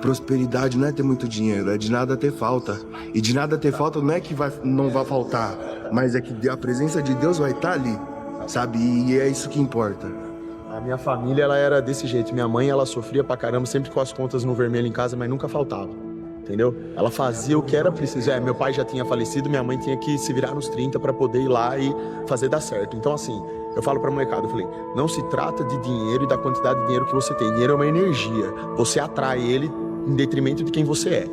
prosperidade não é ter muito dinheiro, é de nada ter falta. E de nada ter falta não é que não vai faltar, mas é que a presença de Deus vai estar ali, sabe? E é isso que importa. A minha família, ela era desse jeito. Minha mãe, ela sofria pra caramba, sempre com as contas no vermelho em casa, mas nunca faltava, entendeu? Ela fazia o que era preciso. Meu pai já tinha falecido, minha mãe tinha que se virar nos 30 pra poder ir lá e fazer dar certo. Então, assim, eu falo pra molecada, eu falei, não se trata de dinheiro e da quantidade de dinheiro que você tem. Dinheiro é uma energia. Você atrai ele em detrimento de quem você é.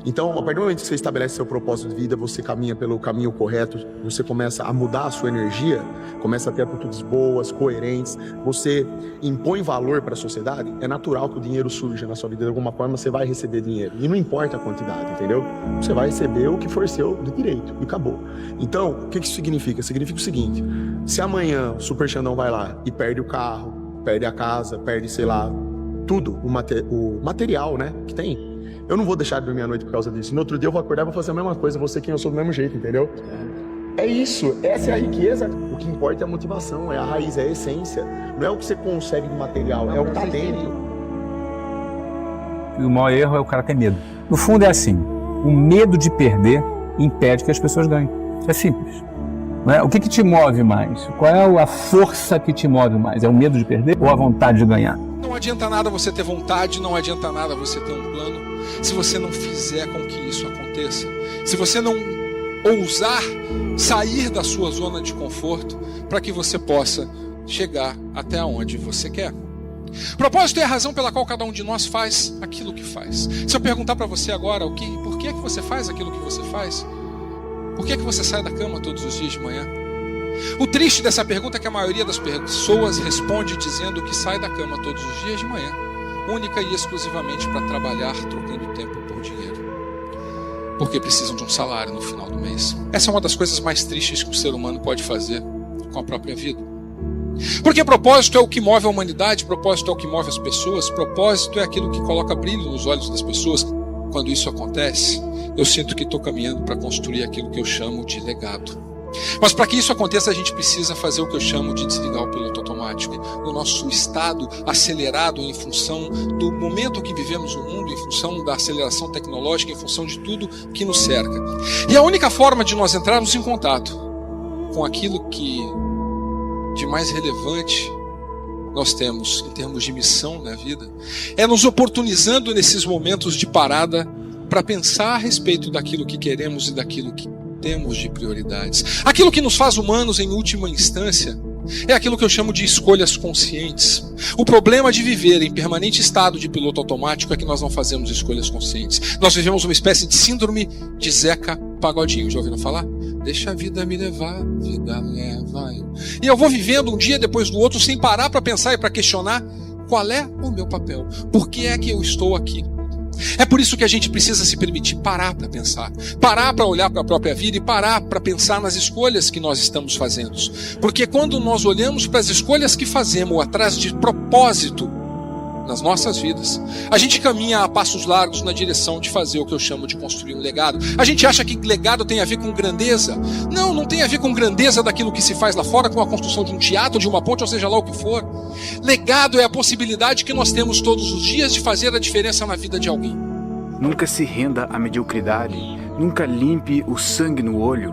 Então, a partir do momento que você estabelece seu propósito de vida, você caminha pelo caminho correto, você começa a mudar a sua energia, começa a ter atitudes boas, coerentes, você impõe valor para a sociedade, é natural que o dinheiro surja na sua vida. De alguma forma, você vai receber dinheiro. E não importa a quantidade, entendeu? Você vai receber o que for seu de direito, e acabou. Então, o que isso significa? Significa o seguinte, se amanhã o Super Xandão vai lá e perde o carro, perde a casa, perde, sei lá, tudo, o material, né, que tem, eu não vou deixar de dormir à noite por causa disso. No outro dia eu vou acordar e vou fazer a mesma coisa, vou ser quem eu sou do mesmo jeito, entendeu? É isso, essa é a riqueza. O que importa é a motivação, é a raiz, é a essência. Não é o que você consegue de material, é o que tá dentro. E o maior erro é o cara ter medo. No fundo é assim, o medo de perder impede que as pessoas ganhem. É simples. Não é? O que te move mais? Qual é a força que te move mais? É o medo de perder ou a vontade de ganhar? Não adianta nada você ter vontade, não adianta nada você ter um plano, se você não fizer com que isso aconteça. Se você não ousar sair da sua zona de conforto para que você possa chegar até onde você quer. Propósito é a razão pela qual cada um de nós faz aquilo que faz. Se eu perguntar para você agora por que é que você faz aquilo que você faz? Por que é que você sai da cama todos os dias de manhã? O triste dessa pergunta é que a maioria das pessoas responde dizendo que sai da cama todos os dias de manhã, única e exclusivamente para trabalhar, trocando tempo por dinheiro. Porque precisam de um salário no final do mês. Essa é uma das coisas mais tristes que o ser humano pode fazer com a própria vida. Porque propósito é o que move a humanidade, propósito é o que move as pessoas, propósito é aquilo que coloca brilho nos olhos das pessoas. Quando isso acontece, eu sinto que estou caminhando para construir aquilo que eu chamo de legado. Mas para que isso aconteça, a gente precisa fazer o que eu chamo de desligar o piloto automático. No nosso estado acelerado em função do momento que vivemos no mundo, em função da aceleração tecnológica, em função de tudo que nos cerca. E a única forma de nós entrarmos em contato com aquilo que de mais relevante nós temos em termos de missão na vida, é nos oportunizando nesses momentos de parada para pensar a respeito daquilo que queremos e daquilo que temos de prioridades. Aquilo que nos faz humanos em última instância é aquilo que eu chamo de escolhas conscientes. O problema de viver em permanente estado de piloto automático é que nós não fazemos escolhas conscientes. Nós vivemos uma espécie de síndrome de Zeca Pagodinho. Já ouviram falar? Deixa a vida me levar, vida leva eu. E eu vou vivendo um dia depois do outro sem parar para pensar e para questionar qual é o meu papel. Por que é que eu estou aqui? É por isso que a gente precisa se permitir parar para pensar, parar para olhar para a própria vida e parar para pensar nas escolhas que nós estamos fazendo. Porque quando nós olhamos para as escolhas que fazemos atrás de propósito nas nossas vidas, a gente caminha a passos largos na direção de fazer o que eu chamo de construir um legado. A gente acha que legado tem a ver com grandeza. Não, não tem a ver com grandeza daquilo que se faz lá fora, com a construção de um teatro, de uma ponte, ou seja lá o que for. Legado é a possibilidade que nós temos todos os dias de fazer a diferença na vida de alguém. Nunca se renda à mediocridade, nunca limpe o sangue no olho.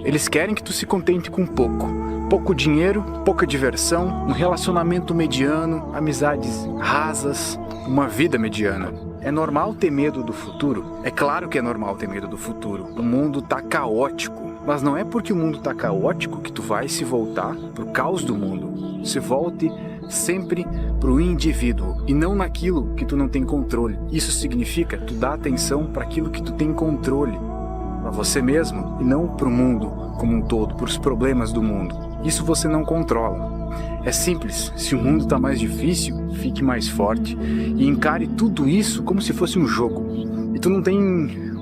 Eles querem que tu se contente com pouco. Pouco dinheiro, pouca diversão, um relacionamento mediano, amizades rasas, uma vida mediana. É normal ter medo do futuro? É claro que é normal ter medo do futuro. O mundo tá caótico. Mas não é porque o mundo tá caótico que tu vai se voltar pro caos do mundo. Se volte sempre pro indivíduo e não naquilo que tu não tem controle. Isso significa tu dar atenção para aquilo que tu tem controle. Para você mesmo e não pro mundo como um todo, pros problemas do mundo. Isso você não controla. É simples, se o mundo está mais difícil, fique mais forte e encare tudo isso como se fosse um jogo. E tu não tem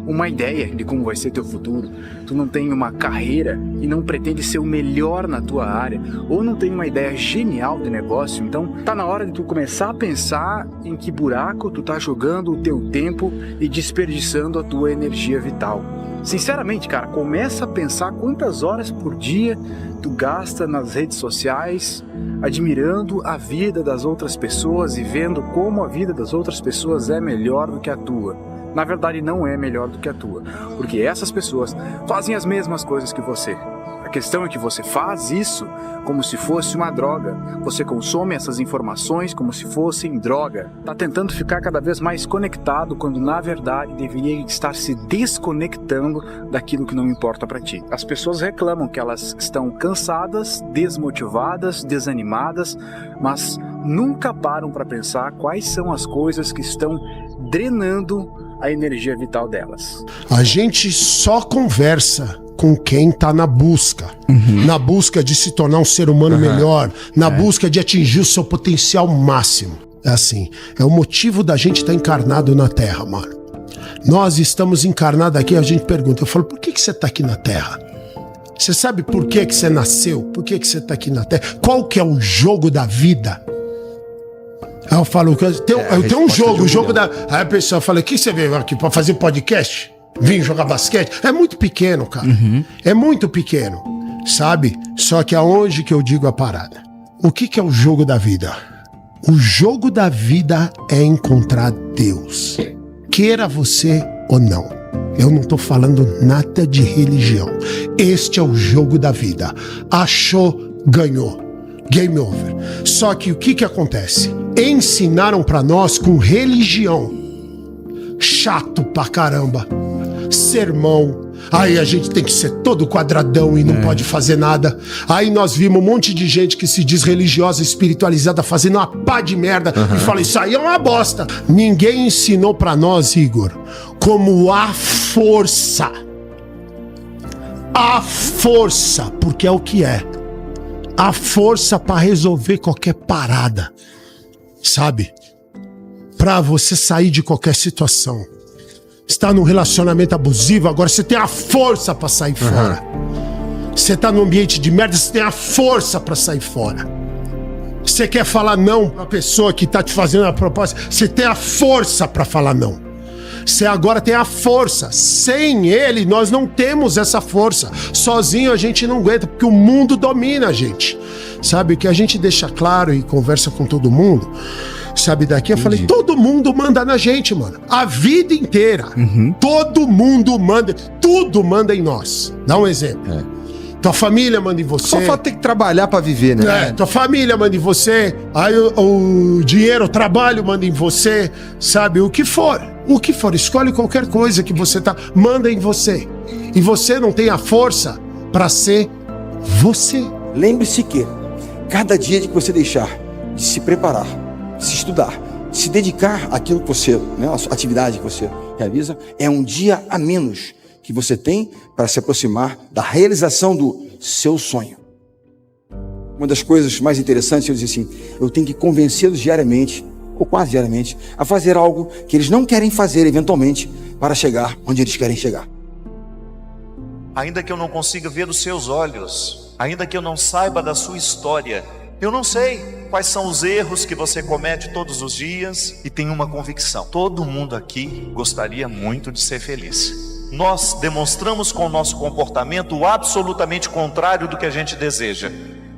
uma ideia de como vai ser teu futuro, tu não tem uma carreira e não pretende ser o melhor na tua área, ou não tem uma ideia genial de negócio, então tá na hora de tu começar a pensar em que buraco tu tá jogando o teu tempo e desperdiçando a tua energia vital. Sinceramente, cara, começa a pensar quantas horas por dia tu gasta nas redes sociais, admirando a vida das outras pessoas e vendo como a vida das outras pessoas é melhor do que a tua. Na verdade, não é melhor do que a tua, porque essas pessoas fazem as mesmas coisas que você. A questão é que você faz isso como se fosse uma droga. Você consome essas informações como se fossem droga. Tá tentando ficar cada vez mais conectado quando na verdade deveria estar se desconectando daquilo que não importa para ti. As pessoas reclamam que elas estão cansadas, desmotivadas, desanimadas, mas nunca param para pensar quais são as coisas que estão drenando a energia vital delas. A gente só conversa com quem está na busca. Na busca de se tornar um ser humano melhor, na busca de atingir o seu potencial máximo. É assim, é o motivo da gente estar encarnado na Terra, mano. Nós estamos encarnados aqui, a gente pergunta, eu falo, por que você está aqui na Terra? Você sabe por que você nasceu? Por que você está aqui na Terra? Qual que é o jogo da vida? Aí eu falo, eu tenho um jogo, o jogo da... Aí a pessoa fala, o que você veio aqui para fazer podcast? Vim jogar basquete? É muito pequeno, cara. É muito pequeno, sabe? Só que aonde que eu digo a parada? O que é o jogo da vida? O jogo da vida é encontrar Deus. Queira você ou não. Eu não tô falando nada de religião. Este é o jogo da vida. Achou, ganhou. Game over. Só que o que acontece? Ensinaram pra nós com religião. Chato pra caramba. Sermão. Aí a gente tem que ser todo quadradão e não pode fazer nada. Aí nós vimos um monte de gente que se diz religiosa, espiritualizada, fazendo uma pá de merda e fala, isso aí é uma bosta. Ninguém ensinou pra nós, Igor, como a força. A força, porque é o que é. A força pra resolver qualquer parada. Sabe? Pra você sair de qualquer situação. Está num relacionamento abusivo, agora você tem a força pra sair fora. Você tá num ambiente de merda, você tem a força pra sair fora. Você quer falar não pra pessoa que tá te fazendo a proposta, você tem a força pra falar não. Você agora tem a força. Sem ele, nós não temos essa força. Sozinho a gente não aguenta, porque o mundo domina a gente. Sabe, que a gente deixa claro e conversa com todo mundo. Sabe, daqui eu falei, todo mundo manda na gente, mano. A vida inteira. Todo mundo manda, tudo manda em nós. Dá um exemplo. Tua família manda em você. Só falta ter que trabalhar pra viver, né? Tua família manda em você. Aí o dinheiro, o trabalho manda em você. Sabe, o que for. O que for, escolhe qualquer coisa que você tá, manda em você. E você não tem a força pra ser você. Lembre-se que cada dia que você deixar de se preparar, de se estudar, de se dedicar àquilo que você, né, a atividade que você realiza, é um dia a menos que você tem para se aproximar da realização do seu sonho. Uma das coisas mais interessantes, eu disse assim, eu tenho que convencê-los diariamente, ou quase diariamente, a fazer algo que eles não querem fazer eventualmente para chegar onde eles querem chegar. Ainda que eu não consiga ver os seus olhos, ainda que eu não saiba da sua história, eu não sei quais são os erros que você comete todos os dias e tenho uma convicção: todo mundo aqui gostaria muito de ser feliz. Nós demonstramos com o nosso comportamento o absolutamente contrário do que a gente deseja.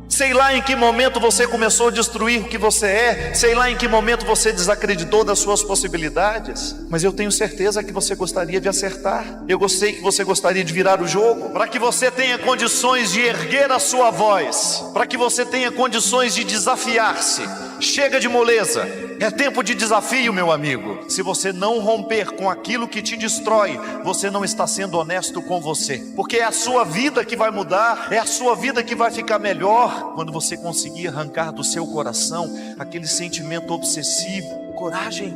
Sei lá em que momento você começou a destruir o que você é, sei lá em que momento você desacreditou das suas possibilidades, mas eu tenho certeza que você gostaria de acertar. Eu sei que você gostaria de virar o jogo, para que você tenha condições de erguer a sua voz, para que você tenha condições de desafiar-se. Chega de moleza, é tempo de desafio, meu amigo. Se você não romper com aquilo que te destrói, você não está sendo honesto com você, porque é a sua vida que vai mudar, é a sua vida que vai ficar melhor quando você conseguir arrancar do seu coração aquele sentimento obsessivo. Coragem,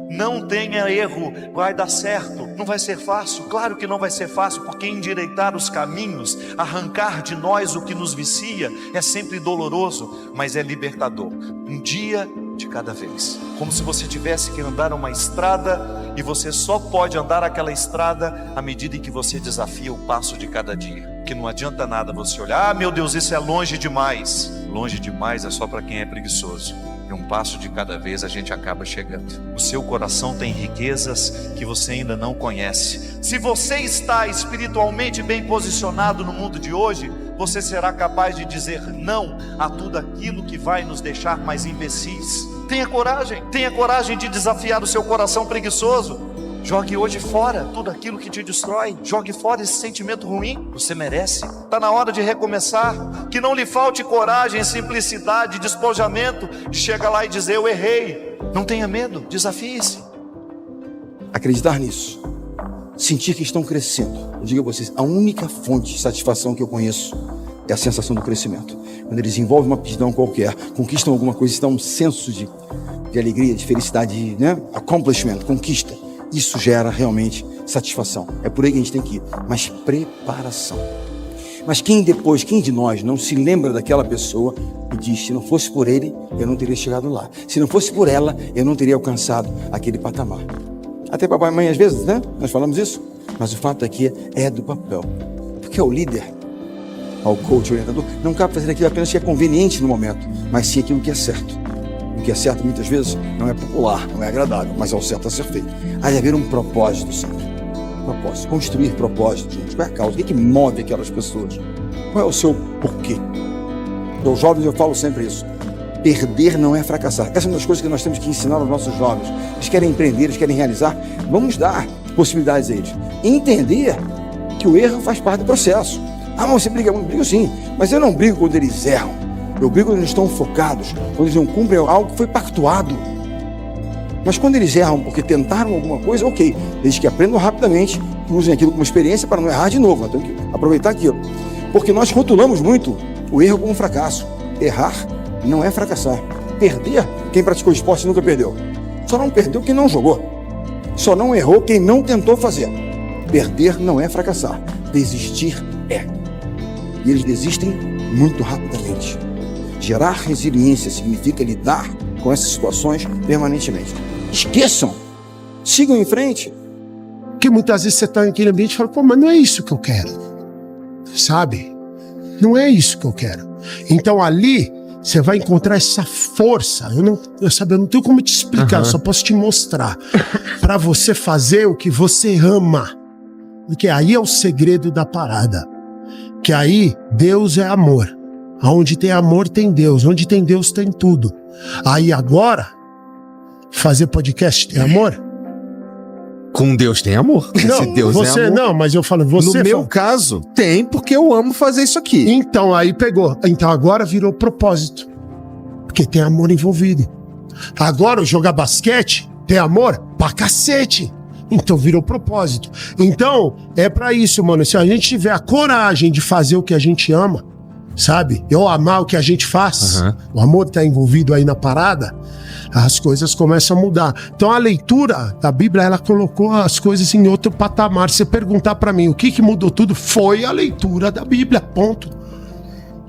não tenha erro, vai dar certo. Não vai ser fácil, claro que não vai ser fácil, porque endireitar os caminhos, arrancar de nós o que nos vicia, é sempre doloroso, mas é libertador. Um dia de cada vez, como se você tivesse que andar uma estrada e você só pode andar aquela estrada à medida em que você desafia o passo de cada dia. Que não adianta nada você olhar, meu Deus, isso é longe demais. Longe demais é só para quem é preguiçoso. E um passo de cada vez a gente acaba chegando. O seu coração tem riquezas que você ainda não conhece. Se você está espiritualmente bem posicionado no mundo de hoje, você será capaz de dizer não a tudo aquilo que vai nos deixar mais imbecis. Tenha coragem de desafiar o seu coração preguiçoso. Jogue hoje fora tudo aquilo que te destrói. Jogue fora esse sentimento ruim. Você merece. Está na hora de recomeçar. Que não lhe falte coragem, simplicidade, despojamento de chegar lá e dizer: eu errei. Não tenha medo, desafie-se. Acreditar nisso, sentir que estão crescendo. Eu digo a vocês, a única fonte de satisfação que eu conheço é a sensação do crescimento. Quando eles desenvolvem uma aptidão qualquer, conquistam alguma coisa, isso dá um senso de alegria, de felicidade, né? Accomplishment, conquista. Isso gera realmente satisfação. É por aí que a gente tem que ir. Mas preparação. Mas quem de nós não se lembra daquela pessoa e diz: se não fosse por ele, eu não teria chegado lá. Se não fosse por ela, eu não teria alcançado aquele patamar. Até papai e mãe às vezes, né? Nós falamos isso. Mas o fato aqui é do papel. Porque o líder, ao coach, orientador, não cabe fazer aquilo apenas que é conveniente no momento, mas sim aquilo que é certo. O que é certo muitas vezes não é popular, não é agradável, mas é o certo a ser feito. Há de haver um propósito sempre. Propósito, construir propósito, gente. Qual é a causa? O que move aquelas pessoas? Qual é o seu porquê? Aos jovens eu falo sempre isso. Perder não é fracassar. Essa é uma das coisas que nós temos que ensinar aos nossos jovens. Eles querem empreender, eles querem realizar. Vamos dar possibilidades a eles. E entender que o erro faz parte do processo. Ah, mas você briga muito? Brigo sim. Mas eu não brigo quando eles erram. Eu brigo quando eles estão focados, quando eles não cumprem algo que foi pactuado. Mas quando eles erram porque tentaram alguma coisa, ok, eles que aprendam rapidamente, usem aquilo como experiência para não errar de novo. Nós temos que aproveitar aquilo. Porque nós rotulamos muito o erro como fracasso. Errar não é fracassar. Perder, quem praticou esporte nunca perdeu. Só não perdeu quem não jogou. Só não errou quem não tentou fazer. Perder não é fracassar. Desistir é. E eles desistem muito rapidamente. Gerar resiliência significa lidar com essas situações permanentemente. Esqueçam. Sigam em frente. Porque muitas vezes você está naquele ambiente e fala: pô, mas não é isso que eu quero. Sabe? Não é isso que eu quero. Então ali você vai encontrar essa força. Eu não tenho como te explicar, eu só posso te mostrar. Para você fazer o que você ama. Porque aí é o segredo da parada. Que aí Deus é amor. Onde tem amor tem Deus. Onde tem Deus tem tudo. Aí agora, fazer podcast tem amor? Com Deus tem amor. Não, se Deus você é amor. não, mas eu falo, você. No meu caso, tem, porque eu amo fazer isso aqui. Então, aí pegou. Então agora virou propósito. Porque tem amor envolvido. Agora, jogar basquete tem amor pra cacete. Então virou propósito. Então, é pra isso, mano. Se a gente tiver a coragem de fazer o que a gente ama, sabe? Eu amar o que a gente faz, o amor tá envolvido aí na parada, as coisas começam a mudar. Então a leitura da Bíblia, ela colocou as coisas em outro patamar. Se você perguntar pra mim o que mudou tudo, foi a leitura da Bíblia, ponto.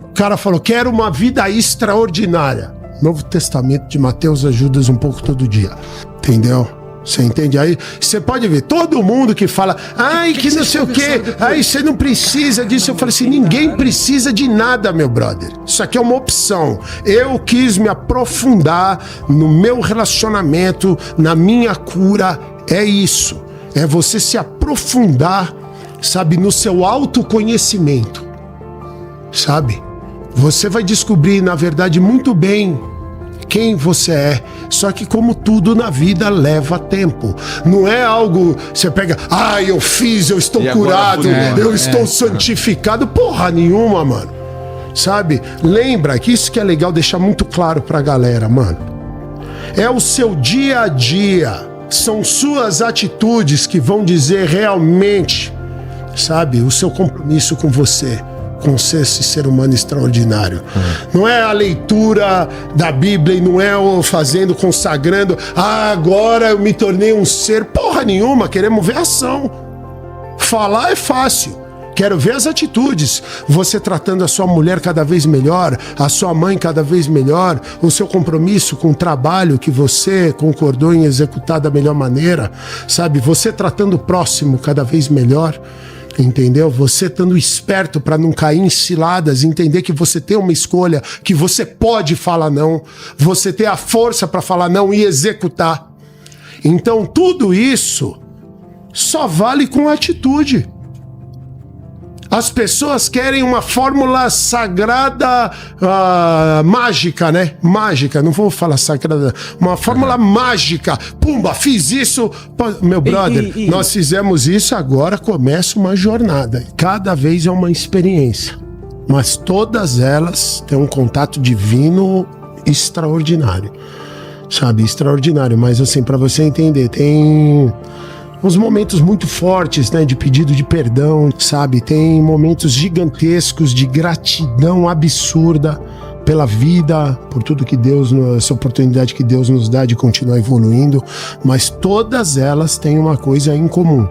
O cara falou: quero uma vida extraordinária. Novo Testamento de Mateus ajuda um pouco todo dia, entendeu? Você entende? Aí você pode ver todo mundo que fala: ai, que não sei o quê, ai, você não precisa disso. Eu falei assim: ninguém precisa de nada, meu brother. Isso aqui é uma opção. Eu quis me aprofundar no meu relacionamento, na minha cura. É isso. É você se aprofundar, sabe, no seu autoconhecimento. Sabe? Você vai descobrir, na verdade, muito bem quem você é. Só que como tudo na vida leva tempo. Não é algo, você pega: eu fiz, eu estou curado, eu estou santificado. Porra nenhuma, mano. Sabe? Lembra que isso que é legal deixar muito claro pra galera, mano. É o seu dia a dia. São suas atitudes que vão dizer realmente, sabe, o seu compromisso com você, com ser esse ser humano extraordinário. Não é a leitura da Bíblia e não é o fazendo, consagrando: agora eu me tornei um ser. Porra nenhuma, queremos ver ação. Falar é fácil, quero ver as atitudes. Você tratando a sua mulher cada vez melhor, a sua mãe cada vez melhor, o seu compromisso com o trabalho que você concordou em executar da melhor maneira, sabe? Você tratando o próximo cada vez melhor. Entendeu? Você estando esperto para não cair em ciladas, entender que você tem uma escolha, que você pode falar não, você ter a força para falar não e executar. Então tudo isso só vale com atitude. As pessoas querem uma fórmula sagrada, mágica, né? Mágica, não vou falar sagrada. Uma fórmula mágica. Pumba, fiz isso. Meu brother, nós fizemos isso, agora começa uma jornada. Cada vez é uma experiência. Mas todas elas têm um contato divino extraordinário. Sabe? Extraordinário. Mas assim, para você entender, tem uns momentos muito fortes, né, de pedido de perdão, sabe? Tem momentos gigantescos de gratidão absurda pela vida, por tudo que Deus, essa oportunidade que Deus nos dá de continuar evoluindo, mas todas elas têm uma coisa em comum,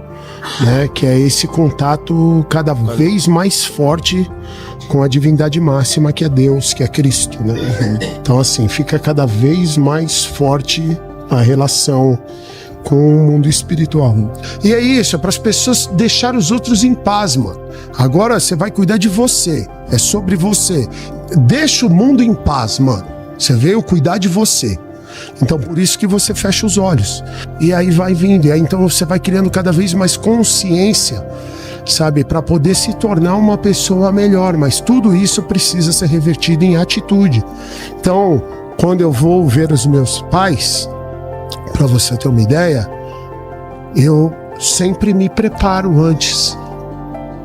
né, que é esse contato cada vez mais forte com a divindade máxima, que é Deus, que é Cristo, né? Então assim, fica cada vez mais forte a relação com o mundo espiritual. E é isso, é para as pessoas deixar os outros em paz, mano. Agora você vai cuidar de você, é sobre você. Deixa o mundo em paz, mano. Você veio cuidar de você. Então por isso que você fecha os olhos. E aí vai vindo, e aí então você vai criando cada vez mais consciência, sabe, para poder se tornar uma pessoa melhor. Mas tudo isso precisa ser revertido em atitude. Então, quando eu vou ver os meus pais, para você ter uma ideia, eu sempre me preparo antes.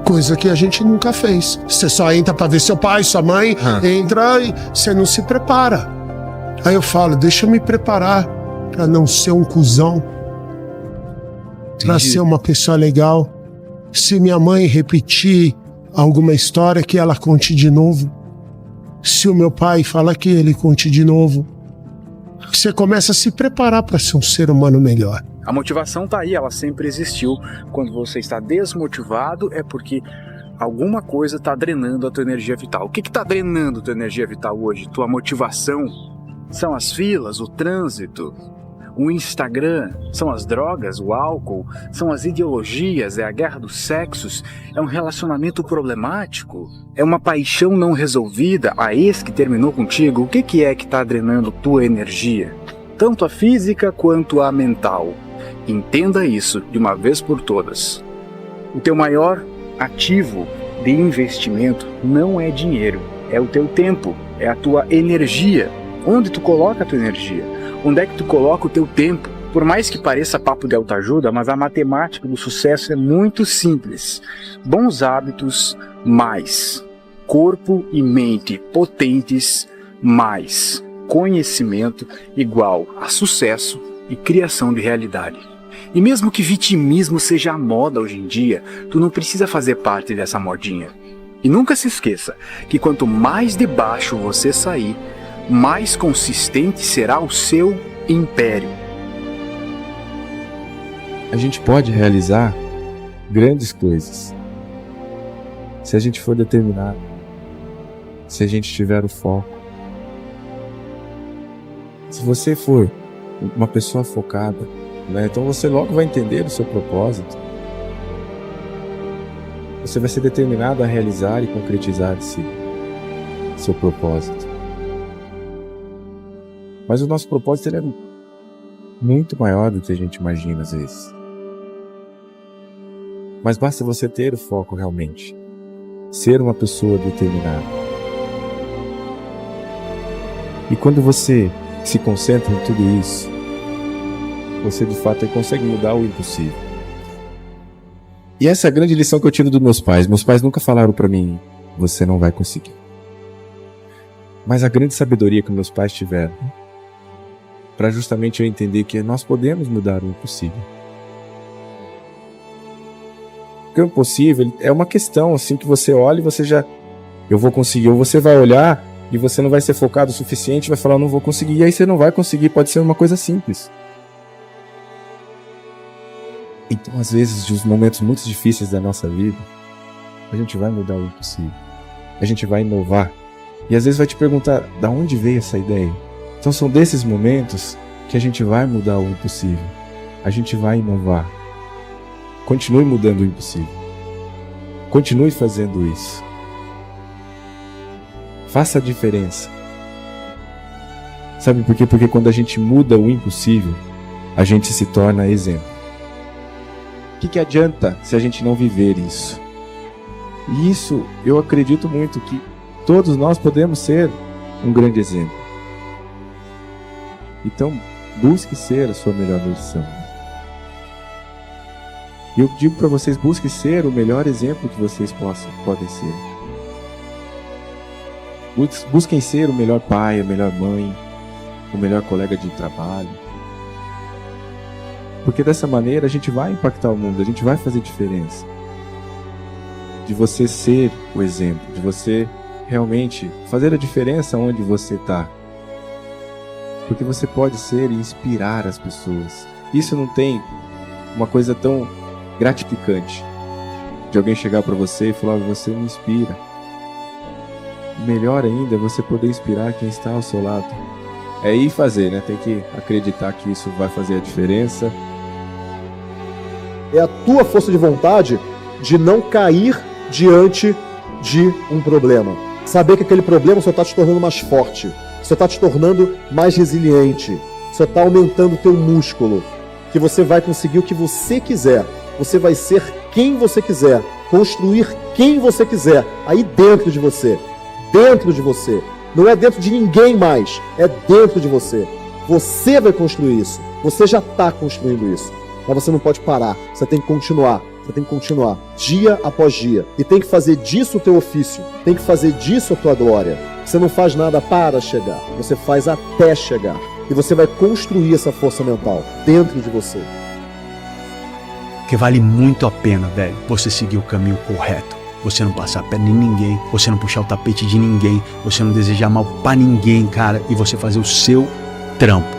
Coisa que a gente nunca fez. Você só entra para ver seu pai, sua mãe, entra e você não se prepara. Aí eu falo, deixa eu me preparar para não ser um cuzão, para ser uma pessoa legal. Se minha mãe repetir alguma história, que ela conte de novo. Se o meu pai fala que ele conte de novo. Você começa a se preparar para ser um ser humano melhor. A motivação tá aí, ela sempre existiu. Quando você está desmotivado é porque alguma coisa está drenando a tua energia vital. O que está drenando a tua energia vital hoje? Tua motivação? São as filas, o trânsito, o Instagram, são as drogas, o álcool, são as ideologias, é a guerra dos sexos, é um relacionamento problemático, é uma paixão não resolvida, a ex que terminou contigo. O que é que está drenando tua energia? Tanto a física quanto a mental. Entenda isso de uma vez por todas. O teu maior ativo de investimento não é dinheiro, é o teu tempo, é a tua energia. Onde tu coloca a tua energia? Onde é que tu coloca o teu tempo? Por mais que pareça papo de autoajuda, mas a matemática do sucesso é muito simples. Bons hábitos mais corpo e mente potentes mais conhecimento igual a sucesso e criação de realidade. E mesmo que vitimismo seja a moda hoje em dia, tu não precisa fazer parte dessa modinha. E nunca se esqueça que quanto mais de baixo você sair, mais consistente será o seu império. A gente pode realizar grandes coisas se a gente for determinado, se a gente tiver o foco. Se você for uma pessoa focada, né, então você logo vai entender o seu propósito. Você vai ser determinado a realizar e concretizar esse seu propósito. Mas o nosso propósito ele é muito maior do que a gente imagina às vezes. Mas basta você ter o foco realmente. Ser uma pessoa determinada. E quando você se concentra em tudo isso, você de fato consegue mudar o impossível. E essa é a grande lição que eu tiro dos meus pais. Meus pais nunca falaram pra mim, você não vai conseguir. Mas a grande sabedoria que meus pais tiveram, para justamente eu entender que nós podemos mudar o impossível. Porque o impossível é uma questão assim que você olha e você já, eu vou conseguir, ou você vai olhar e você não vai ser focado o suficiente, vai falar, eu não vou conseguir, e aí você não vai conseguir, pode ser uma coisa simples. Então, às vezes, nos momentos muito difíceis da nossa vida, a gente vai mudar o impossível, a gente vai inovar, e às vezes vai te perguntar, da onde veio essa ideia? Então são desses momentos que a gente vai mudar o impossível, a gente vai inovar. Continue mudando o impossível. Continue fazendo isso. Faça a diferença. Sabe por quê? Porque quando a gente muda o impossível, a gente se torna exemplo. O que adianta se a gente não viver isso? E isso, eu acredito muito que todos nós podemos ser um grande exemplo. Então, busque ser a sua melhor versão. E eu digo para vocês, busque ser o melhor exemplo que vocês podem ser. Busquem ser o melhor pai, a melhor mãe, o melhor colega de trabalho. Porque dessa maneira a gente vai impactar o mundo, a gente vai fazer diferença. De você ser o exemplo, de você realmente fazer a diferença onde você está. Porque você pode ser e inspirar as pessoas. Isso não tem uma coisa tão gratificante de alguém chegar para você e falar: você me inspira. Melhor ainda é você poder inspirar quem está ao seu lado. É ir fazer, né? Tem que acreditar que isso vai fazer a diferença. É a tua força de vontade de não cair diante de um problema. Saber que aquele problema só está te tornando mais forte, só está te tornando mais resiliente, só está aumentando o teu músculo, que você vai conseguir o que você quiser, você vai ser quem você quiser, construir quem você quiser, aí dentro de você. Dentro de você. Não é dentro de ninguém mais, é dentro de você. Você vai construir isso. Você já está construindo isso. Mas você não pode parar. Você tem que continuar. Você tem que continuar. Dia após dia. E tem que fazer disso o teu ofício. Tem que fazer disso a tua glória. Você não faz nada para chegar. Você faz até chegar. E você vai construir essa força mental dentro de você. Que vale muito a pena, velho, você seguir o caminho correto. Você não passar a perna em ninguém, você não puxar o tapete de ninguém, você não desejar mal pra ninguém, cara, e você fazer o seu trampo.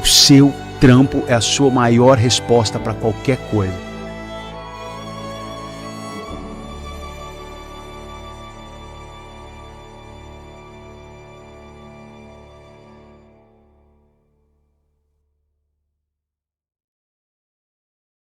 O seu trampo é a sua maior resposta pra qualquer coisa.